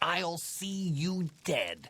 I'll see you dead.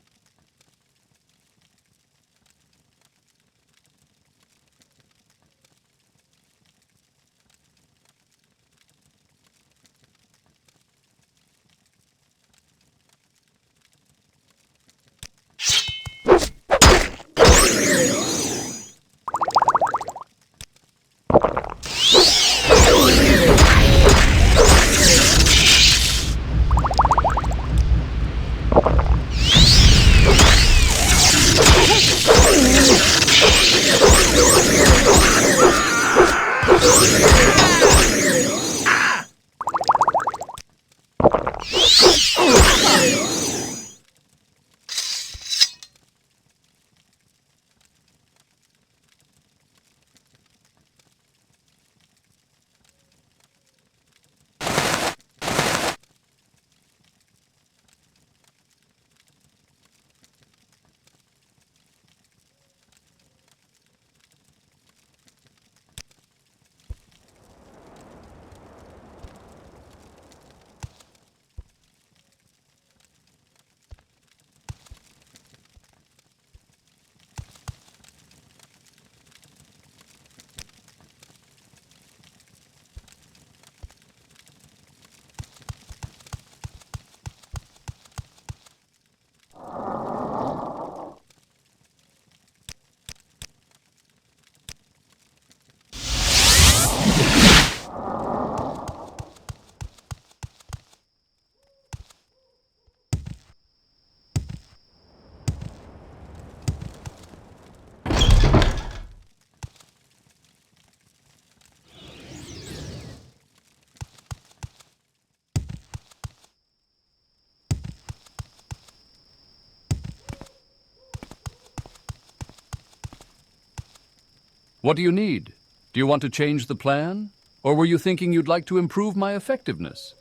What do you need? Do you want to change the plan? Or were you thinking you'd like to improve my effectiveness?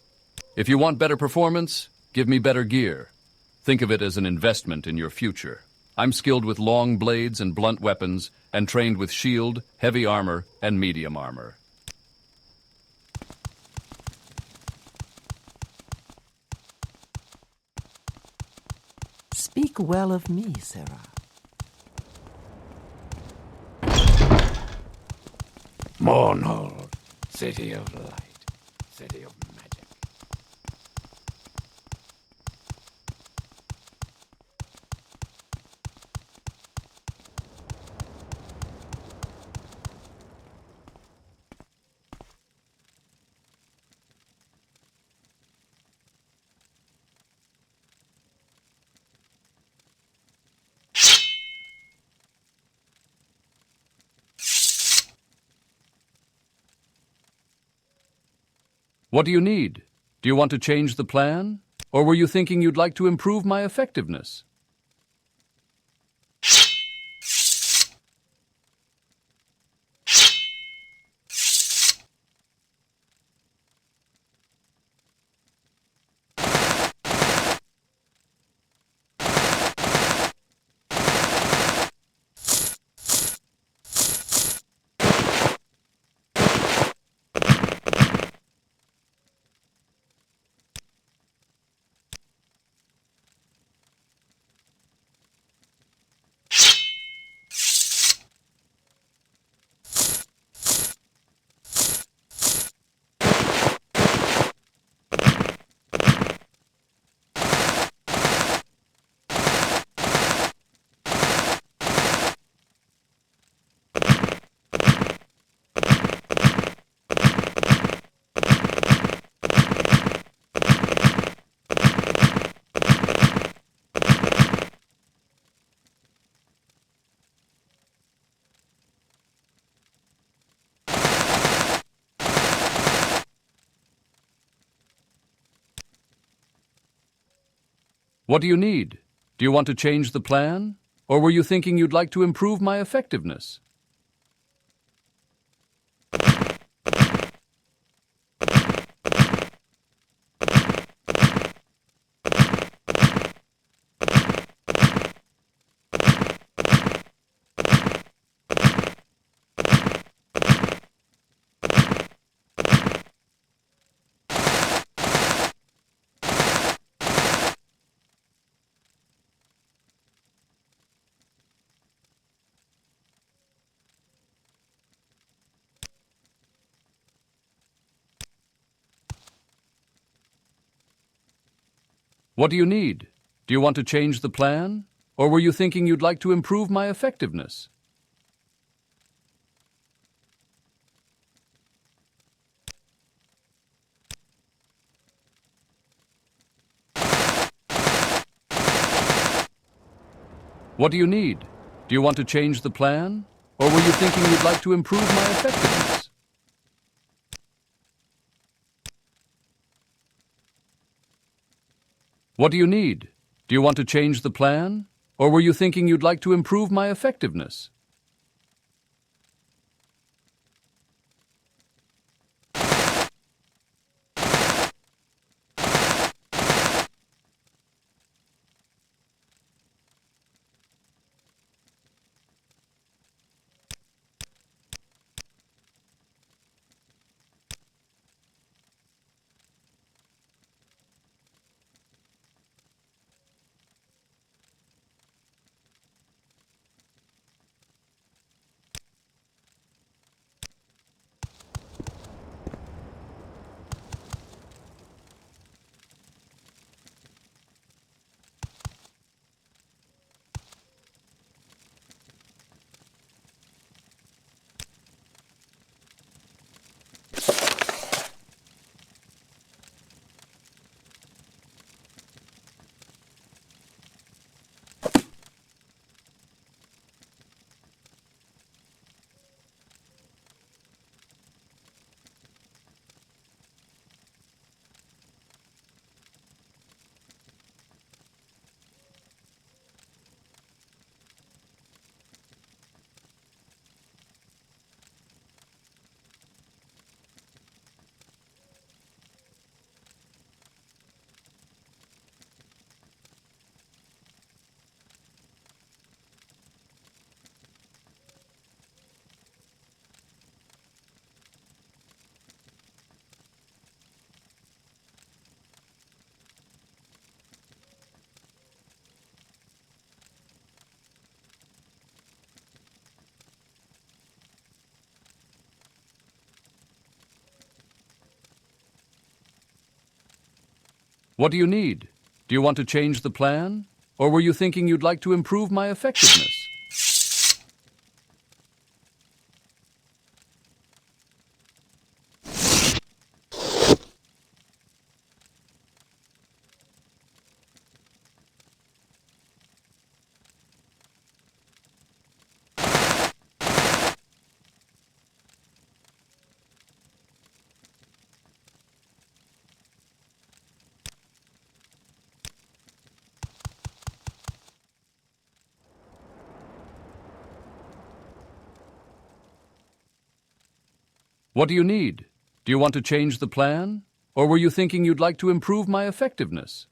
If you want better performance, give me better gear. Think of it as an investment in your future. I'm skilled with long blades and blunt weapons, and trained with shield, heavy armor, and medium armor. Speak well of me, Sarah. Mournhold, city of light, city of magic. What do you need? Do you want to change the plan? Or were you thinking you'd like to improve my effectiveness? What do you need? Do you want to change the plan? Or were you thinking you'd like to improve my effectiveness? What do you need? Do you want to change the plan? Or were you thinking you'd like to improve my effectiveness? What do you need? Do you want to change the plan? Or were you thinking you'd like to improve my effectiveness? What do you need? Do you want to change the plan? Or were you thinking you'd like to improve my effectiveness? What do you need? Do you want to change the plan? Or were you thinking you'd like to improve my effectiveness? What do you need? Do you want to change the plan? Or were you thinking you'd like to improve my effectiveness?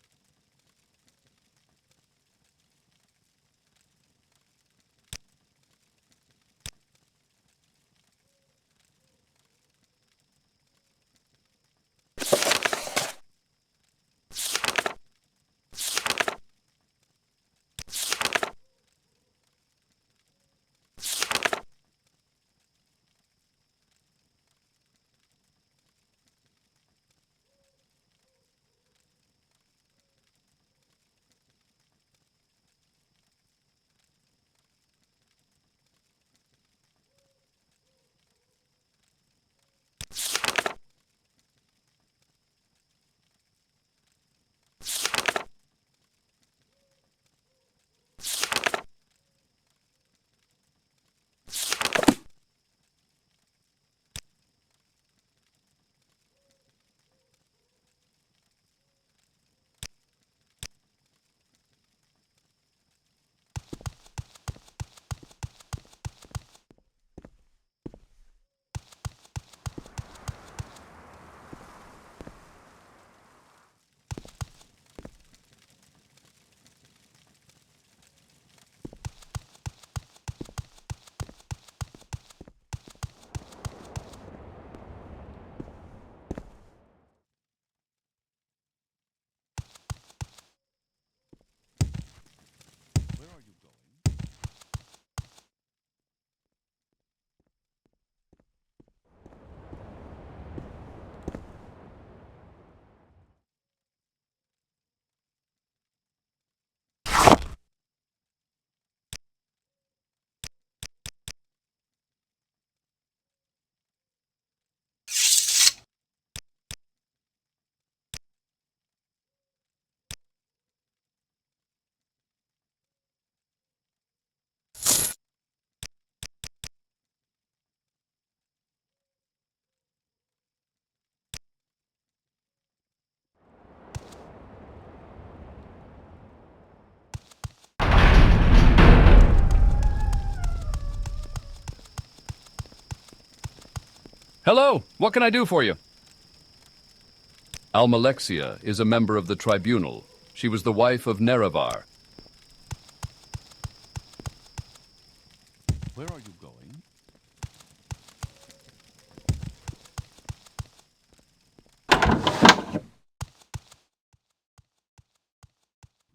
Hello, what can I do for you? Almalexia is a member of the tribunal. She was the wife of Nerevar. Where are you going?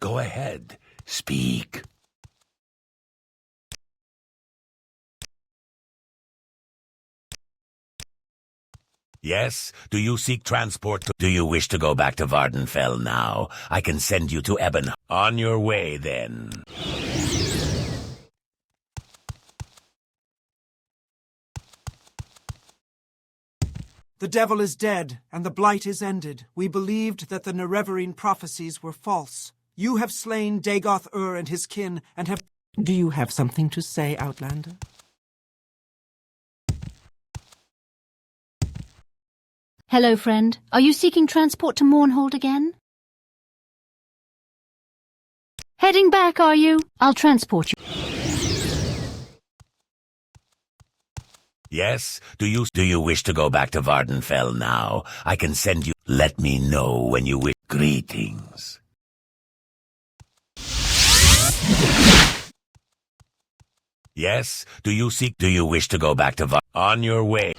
Go ahead. Speak. Yes? Do you seek transport to... Do you wish to go back to Vvardenfell now? I can send you to Ebon. On your way, then. The devil is dead, and the blight is ended. We believed that the Nerevarine prophecies were false. You have slain Dagoth-Ur and his kin, and have... Do you have something to say, Outlander? Hello, friend. Are you seeking transport to Mournhold again? Heading back, are you? I'll transport you. Yes? Do you wish to go back to Vvardenfell now? I can send you... Let me know when you wish... Greetings. Yes? Do you wish to go back to On your way.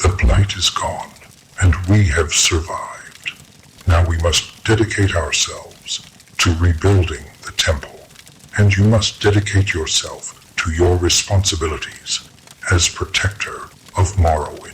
The blight is gone, and we have survived. Now we must dedicate ourselves to rebuilding the temple, and you must dedicate yourself to your responsibilities as protector of Morrowind.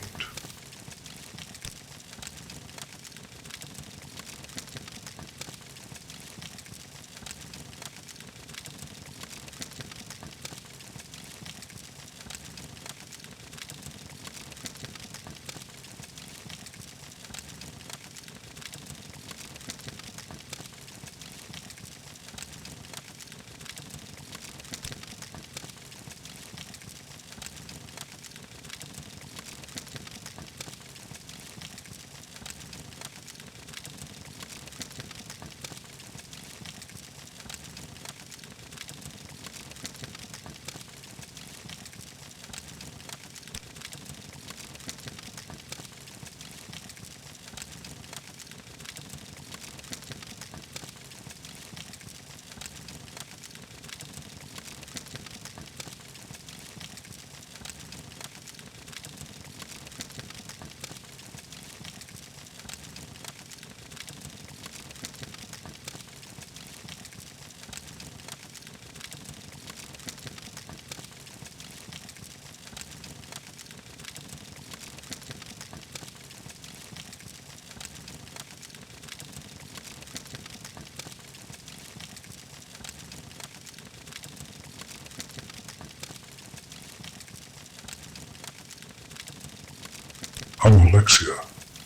I'm Alexia,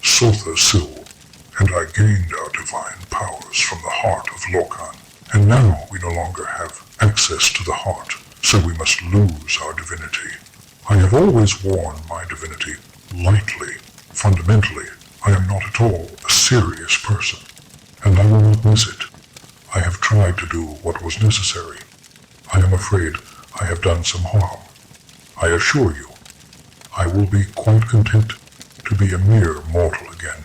Sotha Sil, and I gained our divine powers from the heart of Lokan. And now we no longer have access to the heart, so we must lose our divinity. I have always worn my divinity lightly. Fundamentally, I am not at all a serious person, and I will not miss it. I have tried to do what was necessary. I am afraid I have done some harm. I assure you, I will be quite content to be a mere mortal again,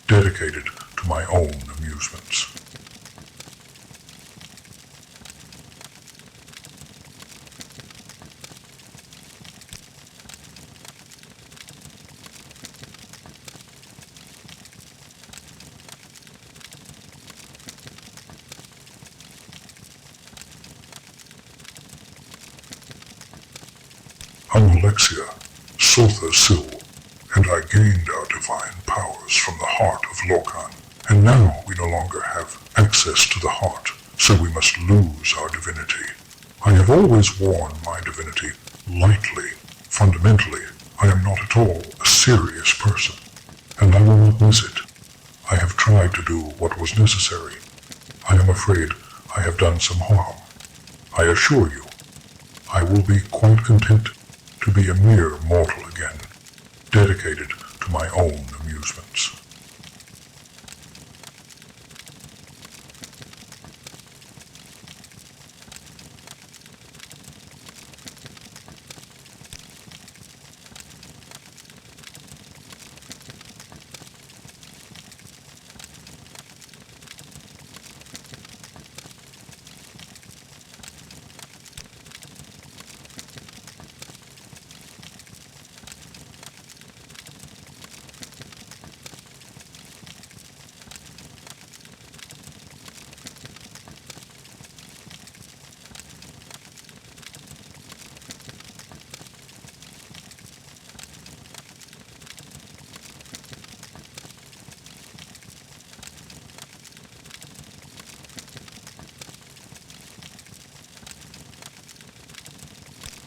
dedicated to my own amusements. I'm Alexia, Sotha Sil, and I gained our divine powers from the heart of Lokan. And now we no longer have access to the heart, so we must lose our divinity. I have always worn my divinity lightly. Fundamentally, I am not at all a serious person, and I will not miss it. I have tried to do what was necessary. I am afraid I have done some harm. I assure you, I will be quite content to be a mere mortal again, dedicated to my own amusements.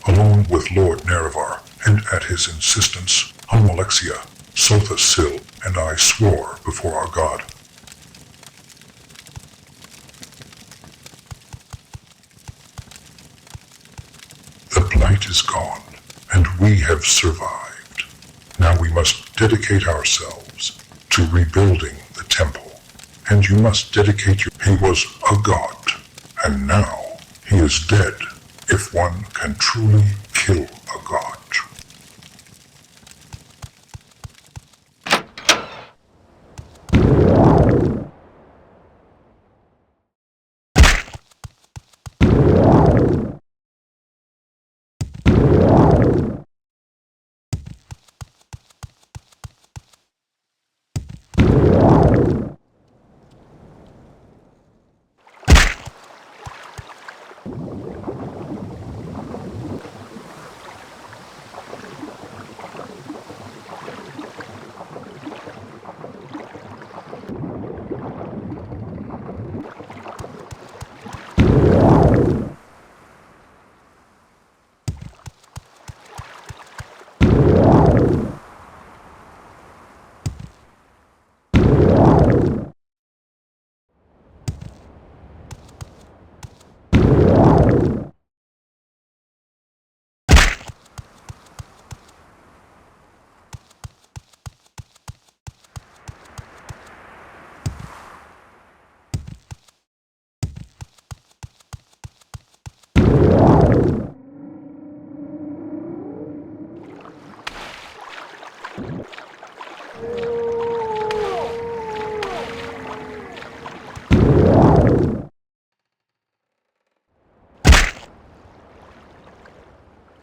Along with Lord Nerevar, and at his insistence, Alexia, Sotha Sil, and I swore before our god. The blight is gone, and we have survived. Now we must dedicate ourselves to rebuilding the temple. And you must dedicate your... He was a god, and now he is dead. If one can truly kill a god.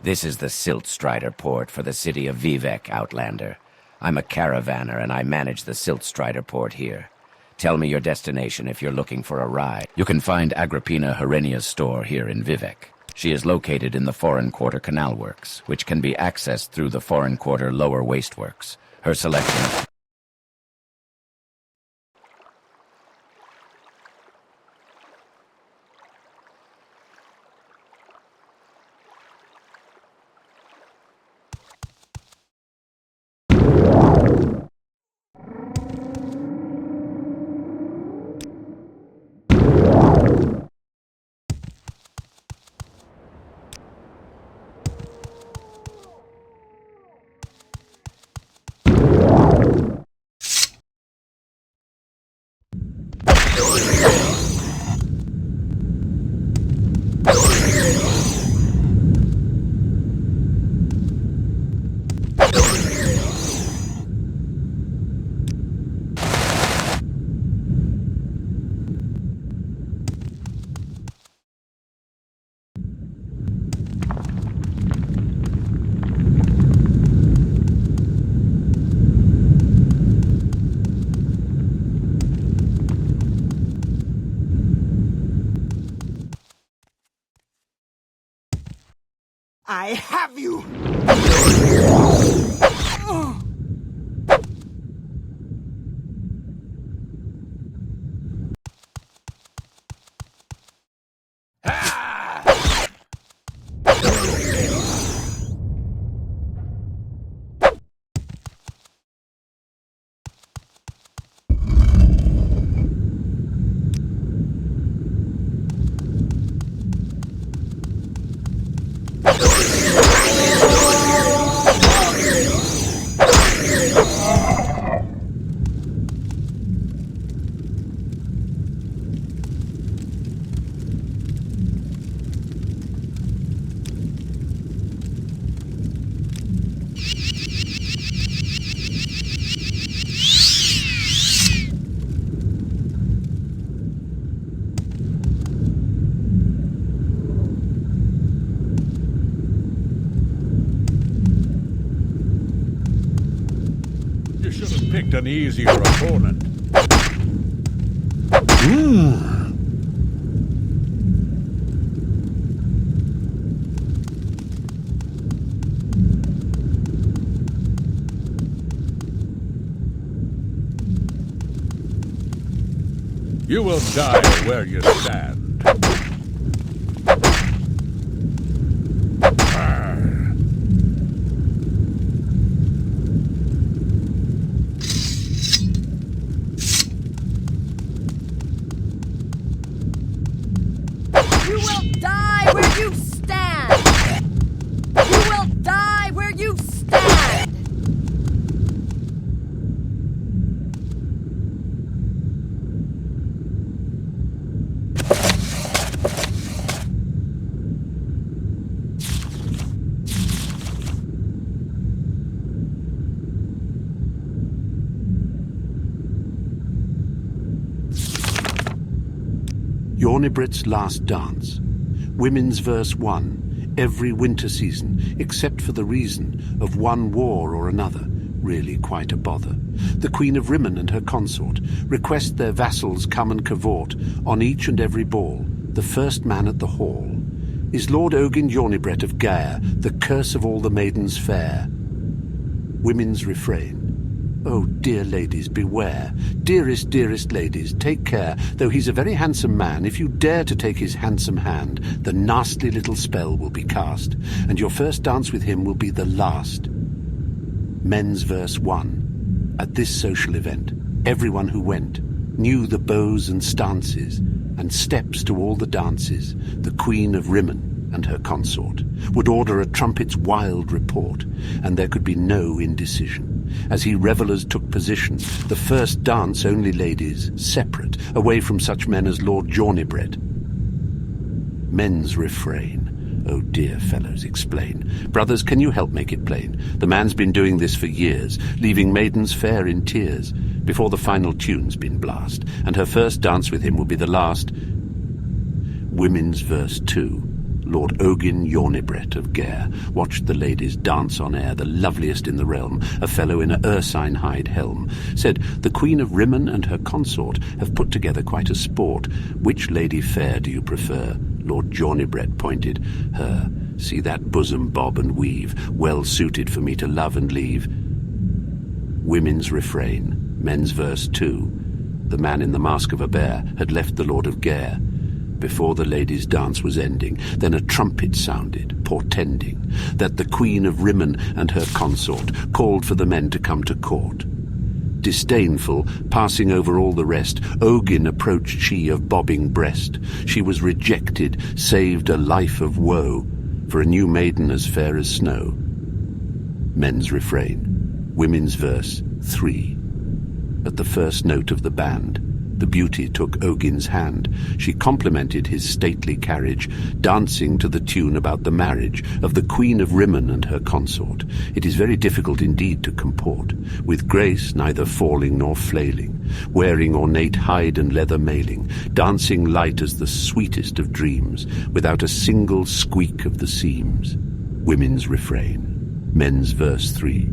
This is the Silt Strider port for the city of Vivek, Outlander. I'm a caravaner and I manage the Silt Strider port here. Tell me your destination if you're looking for a ride. You can find Agrippina Herenia's store here in Vivek. She is located in the Foreign Quarter Canal Works, which can be accessed through the Foreign Quarter Lower Waste Works. Her selection... I have you! You should have picked an easier opponent. You will die where you stand. You will die where you stand! You will die where you stand! Yornibret's Last Dance. Women's Verse 1. Every winter season, except for the reason of one war or another, really quite a bother. The Queen of Rimmon and her consort request their vassals come and cavort on each and every ball. The first man at the hall is Lord Ogin Yornibret of Gaer, the curse of all the maidens fair. Women's Refrain. Oh, dear ladies, beware. Dearest, dearest ladies, take care. Though he's a very handsome man, if you dare to take his handsome hand, the nasty little spell will be cast, and your first dance with him will be the last. Men's Verse 1. At this social event, everyone who went knew the bows and stances, and steps to all the dances. The Queen of Rimmon and her consort would order a trumpet's wild report, and there could be no indecision. As he revellers took position, the first dance only ladies, separate, away from such men as Lord Yornibret. Men's Refrain. Oh dear fellows, explain. Brothers, can you help make it plain? The man's been doing this for years, leaving maidens fair in tears, before the final tune's been blast, and her first dance with him will be the last. Women's Verse 2. Lord Ogin Yornibret of Gaer watched the ladies dance on air, the loveliest in the realm, a fellow in a ursine hide helm, said, the Queen of Rimmon and her consort have put together quite a sport. Which lady fair do you prefer? Lord Yornibret pointed, her. See that bosom bob and weave, well suited for me to love and leave. Women's Refrain. Men's Verse 2. The man in the mask of a bear had left the Lord of Gaer. Before the ladies' dance was ending, then a trumpet sounded, portending that the Queen of Rimmon and her consort called for the men to come to court. Disdainful, passing over all the rest, Ogin approached she of bobbing breast. She was rejected, saved a life of woe, for a new maiden as fair as snow. Men's Refrain. Women's Verse 3. At the first note of the band, The beauty took Ogin's hand. She complimented his stately carriage, dancing to the tune about the marriage of the Queen of Rimmon and her consort. It is very difficult indeed to comport, with grace neither falling nor flailing, wearing ornate hide and leather mailing, dancing light as the sweetest of dreams, without a single squeak of the seams. Women's refrain, men's verse 3.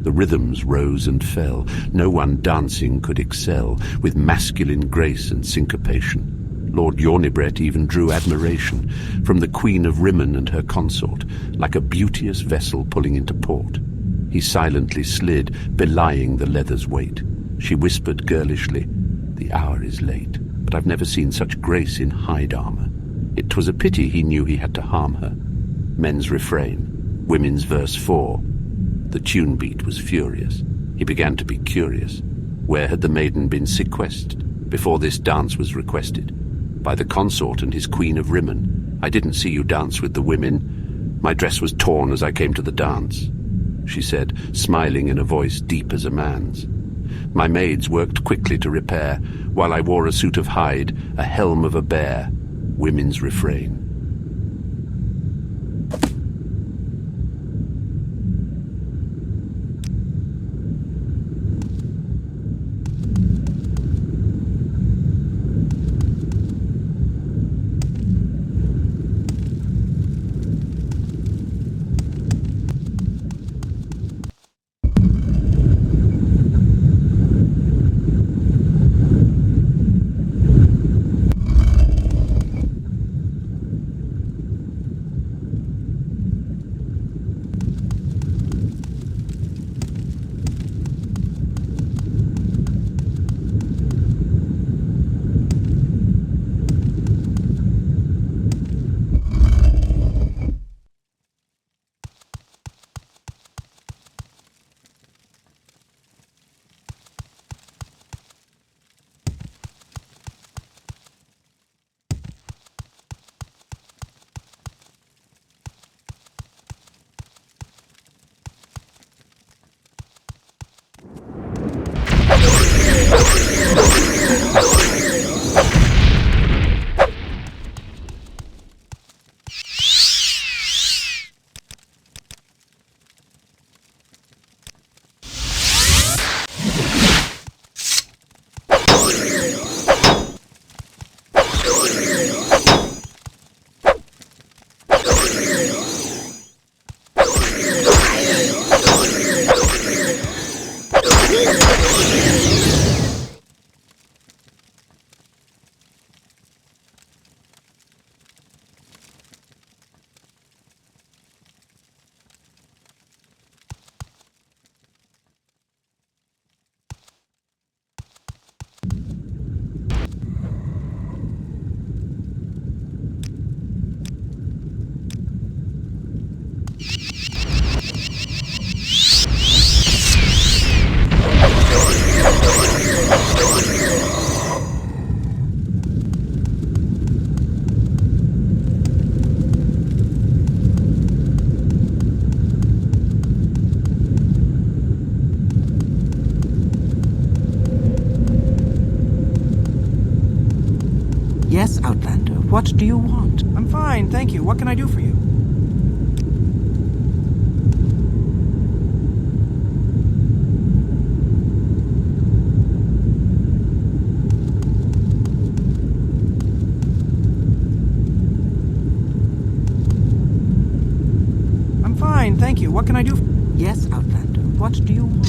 The rhythms rose and fell, no one dancing could excel, with masculine grace and syncopation. Lord Yornibret even drew admiration from the Queen of Rimmon and her consort, like a beauteous vessel pulling into port. He silently slid, belying the leather's weight. She whispered girlishly, "The hour is late, but I've never seen such grace in hide armor." It was a pity he knew he had to harm her. Men's refrain, women's verse 4. The tune beat was furious. He began to be curious. Where had the maiden been sequestered before this dance was requested? By the consort and his Queen of Rimmon. "I didn't see you dance with the women. My dress was torn as I came to the dance," she said, smiling in a voice deep as a man's. "My maids worked quickly to repair, while I wore a suit of hide, a helm of a bear." Women's refrain. Yes, Outlander, what do you want? I'm fine, thank you. What can I do for you? I'm fine, thank you. What can I do? Yes, Outlander, what do you want?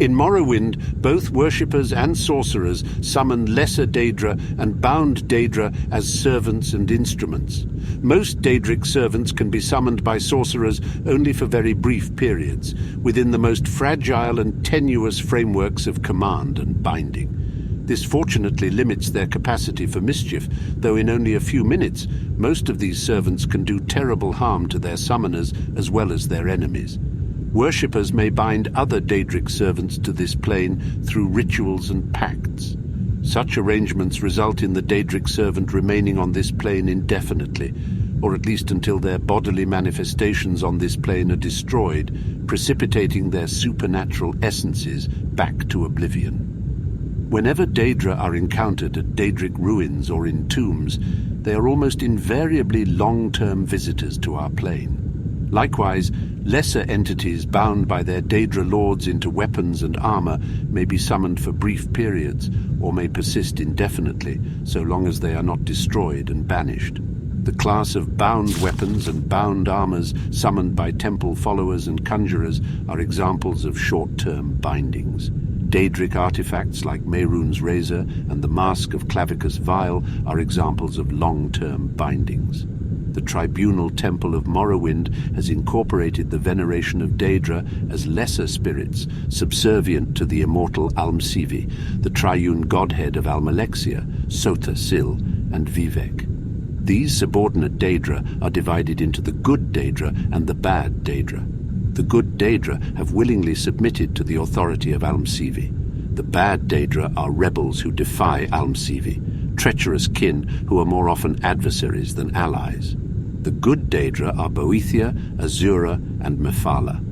In Morrowind, both worshippers and sorcerers summon lesser Daedra and bound Daedra as servants and instruments. Most Daedric servants can be summoned by sorcerers only for very brief periods, within the most fragile and tenuous frameworks of command and binding. This fortunately limits their capacity for mischief, though in only a few minutes, most of these servants can do terrible harm to their summoners as well as their enemies. Worshippers may bind other Daedric servants to this plane through rituals and pacts. Such arrangements result in the Daedric servant remaining on this plane indefinitely, or at least until their bodily manifestations on this plane are destroyed, precipitating their supernatural essences back to oblivion. Whenever Daedra are encountered at Daedric ruins or in tombs, they are almost invariably long-term visitors to our plane. Likewise, lesser entities bound by their Daedra lords into weapons and armor may be summoned for brief periods, or may persist indefinitely, so long as they are not destroyed and banished. The class of bound weapons and bound armors summoned by temple followers and conjurers are examples of short-term bindings. Daedric artifacts like Mehrunes Razor and the Mask of Clavicus Vile are examples of long-term bindings. The Tribunal Temple of Morrowind has incorporated the veneration of Daedra as lesser spirits, subservient to the immortal Almsivi, the triune godhead of Almalexia, Sota Sil, and Vivec. These subordinate Daedra are divided into the good Daedra and the bad Daedra. The good Daedra have willingly submitted to the authority of Almsivi. The bad Daedra are rebels who defy Almsivi, treacherous kin who are more often adversaries than allies. The good Daedra are Boethia, Azura, and Mephala.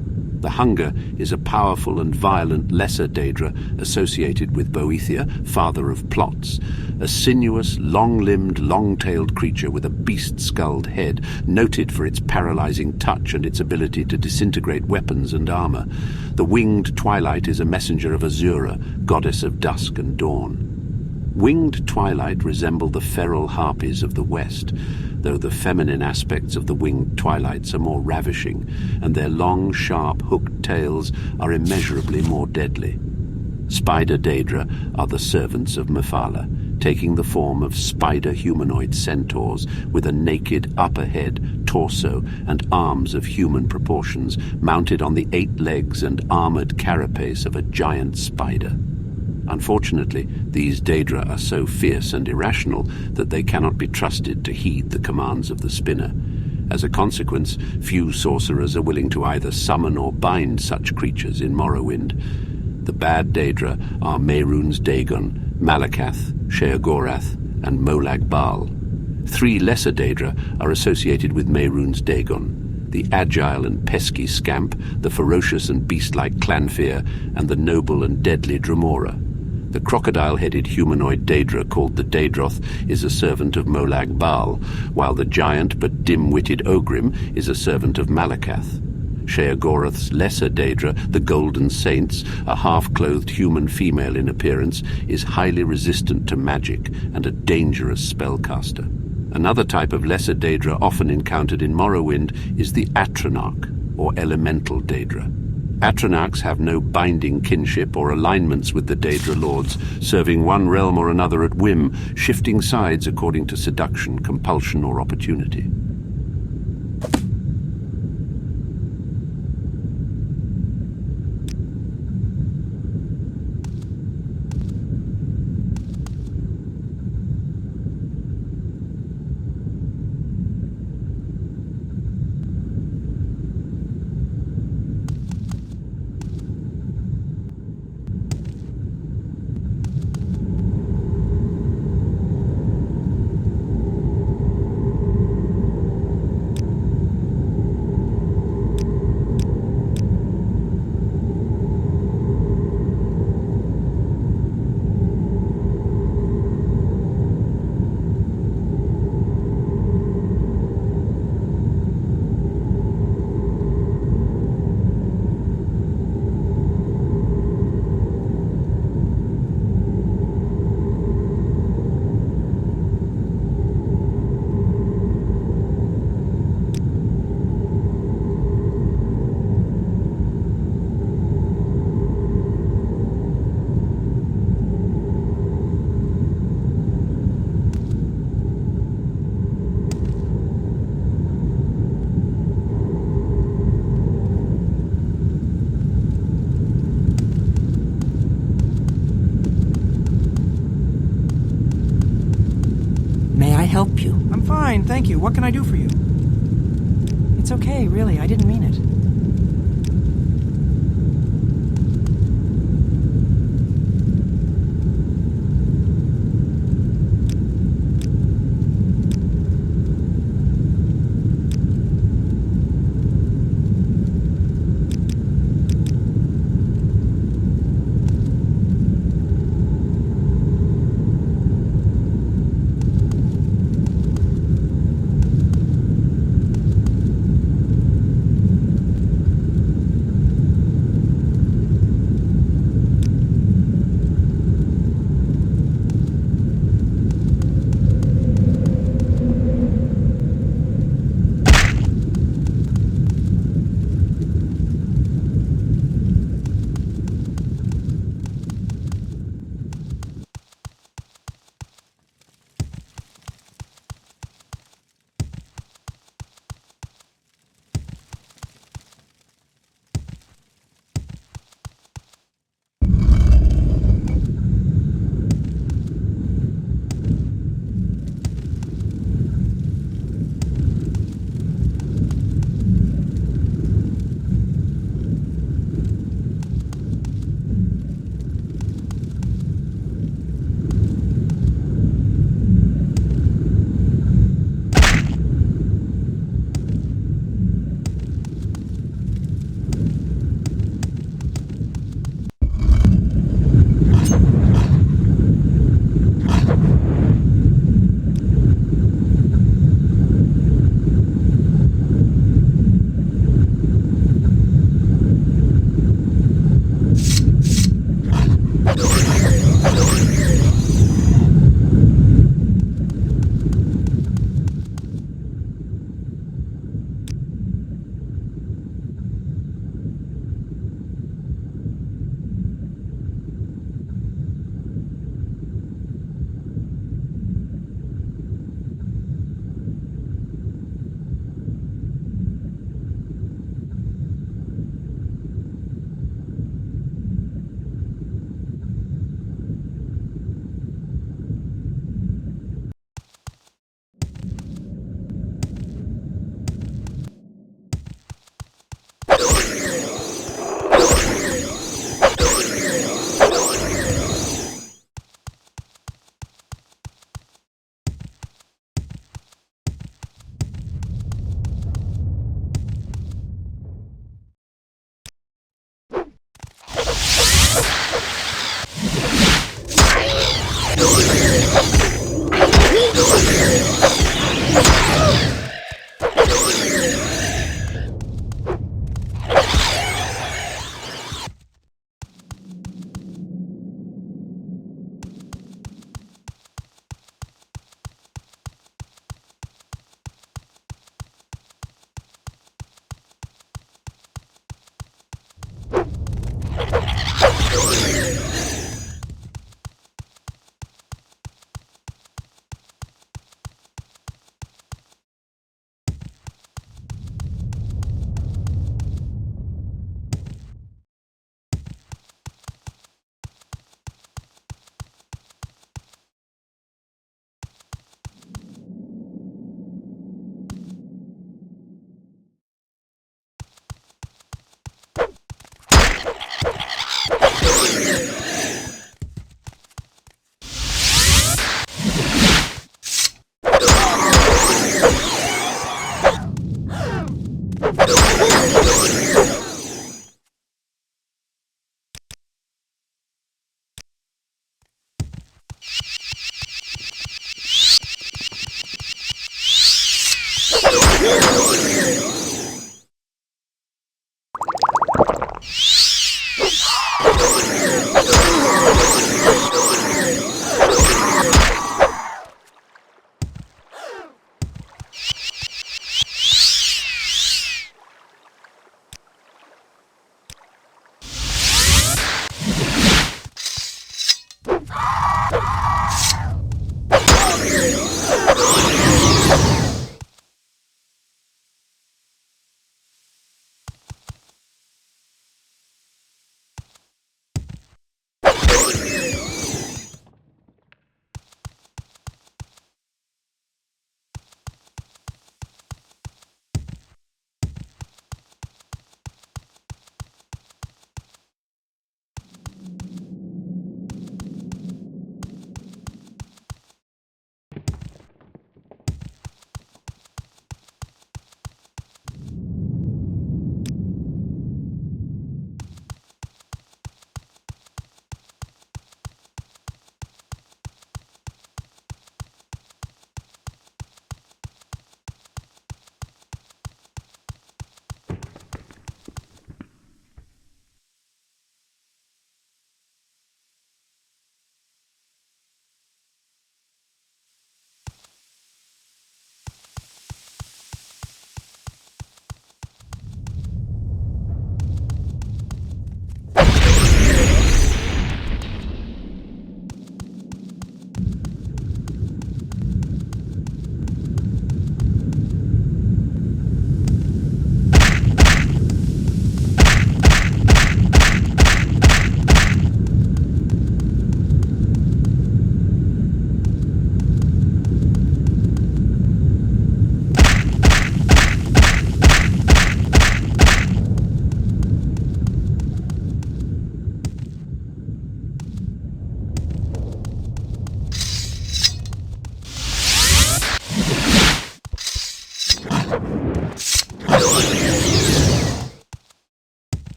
The Hunger is a powerful and violent lesser Daedra associated with Boethia, father of plots, a sinuous, long-limbed, long-tailed creature with a beast-skulled head, noted for its paralyzing touch and its ability to disintegrate weapons and armor. The winged Twilight is a messenger of Azura, goddess of dusk and dawn. Winged Twilight resemble the feral harpies of the West, though the feminine aspects of the winged Twilights are more ravishing, and their long, sharp, hooked tails are immeasurably more deadly. Spider Daedra are the servants of Mephala, taking the form of spider humanoid centaurs with a naked upper head, torso, and arms of human proportions, mounted on the 8 legs and armored carapace of a giant spider. Unfortunately, these Daedra are so fierce and irrational that they cannot be trusted to heed the commands of the spinner. As a consequence, few sorcerers are willing to either summon or bind such creatures in Morrowind. The bad Daedra are Mehrunes Dagon, Malakath, Sheogorath, and Molag Bal. 3 lesser Daedra are associated with Mehrunes Dagon: the agile and pesky Scamp, the ferocious and beast-like Clanfear, and the noble and deadly Dremora. The crocodile-headed humanoid Daedra called the Daedroth is a servant of Molag Bal, while the giant but dim-witted Ogrim is a servant of Malakath. Sheogorath's lesser Daedra, the Golden Saints, a half-clothed human female in appearance, is highly resistant to magic and a dangerous spellcaster. Another type of lesser Daedra often encountered in Morrowind is the Atronach, or elemental Daedra. Atronachs have no binding kinship or alignments with the Daedra lords, serving one realm or another at whim, shifting sides according to seduction, compulsion, or opportunity. help you? I'm fine, thank you. What can I do for you? It's okay, really. I didn't mean it.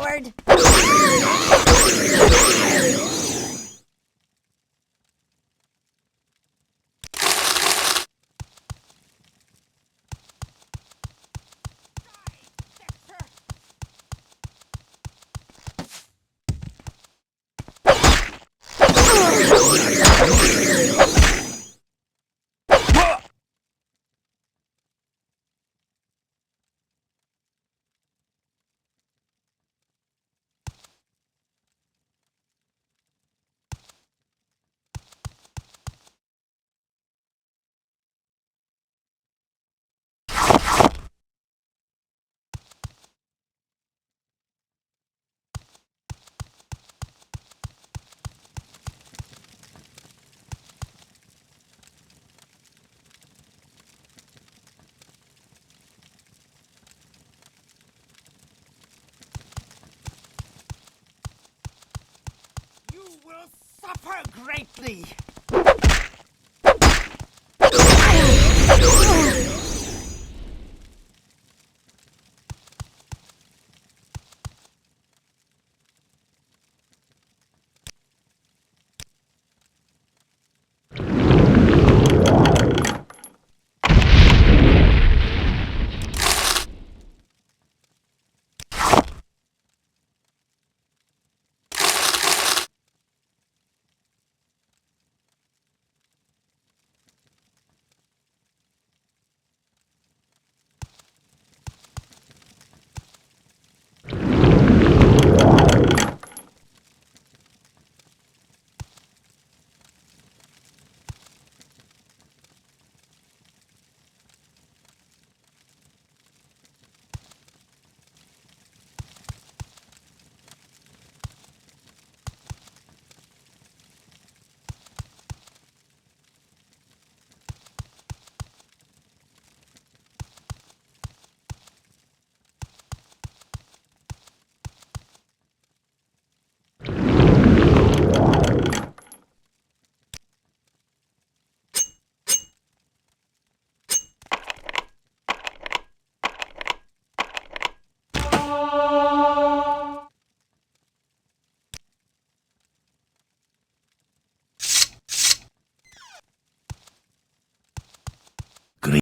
Coward! Suffer greatly.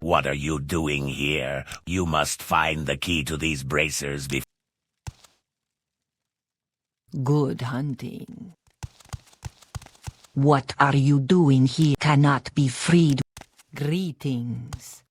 What are you doing here? You must find the key to these bracers before... Good hunting. What are you doing here? Cannot be freed. Greetings.